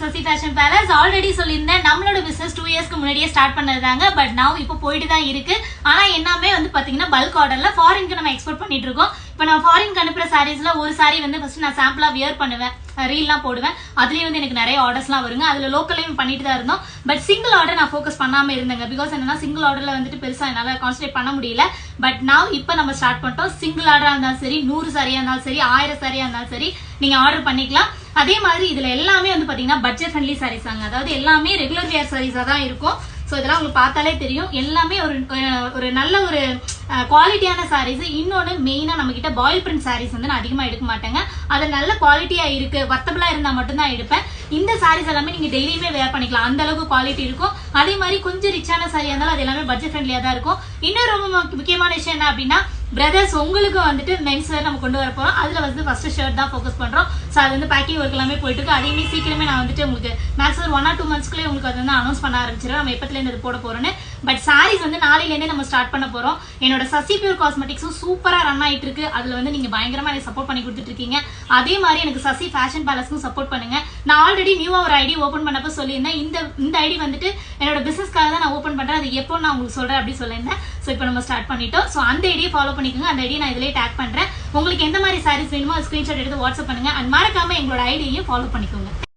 Sasi fashion palace. Already சொல்லியிருந்தேன் நம்மளோட business 2 இயர்ஸ்க்கு முன்னாடியே ஸ்டார்ட் பண்ணதாங்க. பட் நவ் இப்போ போயிட்டு தான் இருக்கு. ஆனா எல்லாமே வந்து பாத்தீங்கன்னா பல்க் ஆர்டர்ல ஃபாரினுக்கு நம்ம எக்ஸ்போர்ட் பண்ணிட்டு இருக்கோம். இப்போ நான் ஃபாரினுக்கு அனுப்புற சாரீஸ்ல ஒரு சாரி வந்து ஃபர்ஸ்ட் நான் சாம்பிளா வியர் பண்ணுவேன், ரீல்லாம் போடுவேன். அதுலயே வந்து எனக்கு நிறைய ஆர்டர்ஸ்லாம் வருங்க. அதுல லோக்கலையும் பண்ணிட்டு தான் இருந்தோம். பட் சிங்கிள் ஆர்டர் நான் ஃபோக்கஸ் பண்ணாம இருந்தேங்க. பிகாஸ் என்னன்னா சிங்கிள் ஆர்டர்ல வந்துட்டு பெருசா என்னால கான்சன்ட்ரேட் பண்ண முடியல. பட் நவ் இப்போ நம்ம ஸ்டார்ட் பண்ணிட்டோம். சிங்கிள் ஆர்டரா இருந்தாலும் சரி, 100 சாரியா இருந்தாலும் சரி, 1000 சாரியா இருந்தாலும் சரி, நீங்க ஆர்டர் பண்ணிக்கலாம். அதே மாதிரி இதுல எல்லாமே வந்து பாத்தீங்கன்னா பட்ஜெட் ஃப்ரெண்ட்லி சாரீஸ் ஆங்க. அதாவது எல்லாமே ரெகுலர் வேர் சாரீஸா தான் இருக்கும். ஸோ இதெல்லாம் உங்களுக்கு பார்த்தாலே தெரியும். எல்லாமே ஒரு நல்ல ஒரு குவாலிட்டியான சாரீஸ். இன்னொன்று மெயினாக நம்ம கிட்ட பாயில் பிரிண்ட் சாரீஸ் வந்து நான் அதிகமாக எடுக்க மாட்டேங்க. அது நல்ல குவாலிட்டியாக இருக்கு, வர்த்தபிளா இருந்தால் மட்டும்தான் எடுப்பேன். இந்த சாரீஸ் எல்லாமே நீங்க டெய்லியுமே வேர் பண்ணிக்கலாம், அந்த அளவுக்கு குவாலிட்டி இருக்கும். அதே மாதிரி கொஞ்சம் ரிச்சான சாரியா இருந்தாலும் அது எல்லாமே பட்ஜெட் ஃப்ரெண்ட்லியா தான் இருக்கும். இன்னும் ரொம்ப முக்கியமான விஷயம் என்ன அப்படின்னா, பிரதர்ஸ் உங்களுக்கு வந்துட்டு மென்ஸ் வேர் நம்ம கொண்டு வர போறோம். அதுல வந்து ஃபர்ஸ்ட் ஷர்ட் தான் ஃபோக்கஸ் பண்றோம். ஸோ அது வந்து பேக்கிங் ஒர்க் எல்லாமே போயிட்டு இருக்கு. அதையுமே சீக்கிரமே நான் வந்துட்டு உங்களுக்கு மேக்ஸிமம் 1 or 2 monthsக்குள்ளே உங்களுக்கு அது வந்து அனௌன்ஸ் பண்ண ஆரம்பிச்சிடும் நம்ம எப்பத்துல இது போட போறோம்னு. பட் சாரீஸ் வந்து நாளையிலேருந்தே நம்ம ஸ்டார்ட் பண்ண போறோம். என்னோட சசி பியூர் காஸ்மெட்டிக்ஸும் சூப்பரா ரன் ஆயிட்டு இருக்கு. அதுல வந்து நீங்க பயங்கரமா எனக்கு சப்போர்ட் பண்ணி கொடுத்துட்டு இருக்கீங்க. அதே மாதிரி எனக்கு சசி ஃபேஷன் பேலஸ்க்கும் சப்போர்ட் பண்ணுங்க. நான் ஆல்ரெடி நியூவா ஒரு ஐடி ஓபன் பண்ணப்ப சொல்லியிருந்தேன். இந்த ஐடி வந்துட்டு என்னோட பிசினஸ்க்காக தான் நான் ஓபன் பண்றேன். அது எப்போ நான் உங்களுக்கு சொல்றேன் அப்படி சொல்லியிருந்தேன். ஸோ இப்போ நம்ம ஸ்டார்ட் பண்ணிட்டோம். ஸோ அந்த ஐடியை ஃபாலோ பண்ணிக்கோங்க. அந்த ஐடியை நான் இதிலே டேக் பண்றேன். உங்களுக்கு எந்த மாதிரி சாரீஸ் வேணுமோ ஸ்கிரீன்ஷாட் எடுத்து வாட்ஸ்அப் பண்ணுங்க. அண்ட் மறக்காம எங்களோட ஐடியையும் ஃபாலோ பண்ணிக்கோங்க.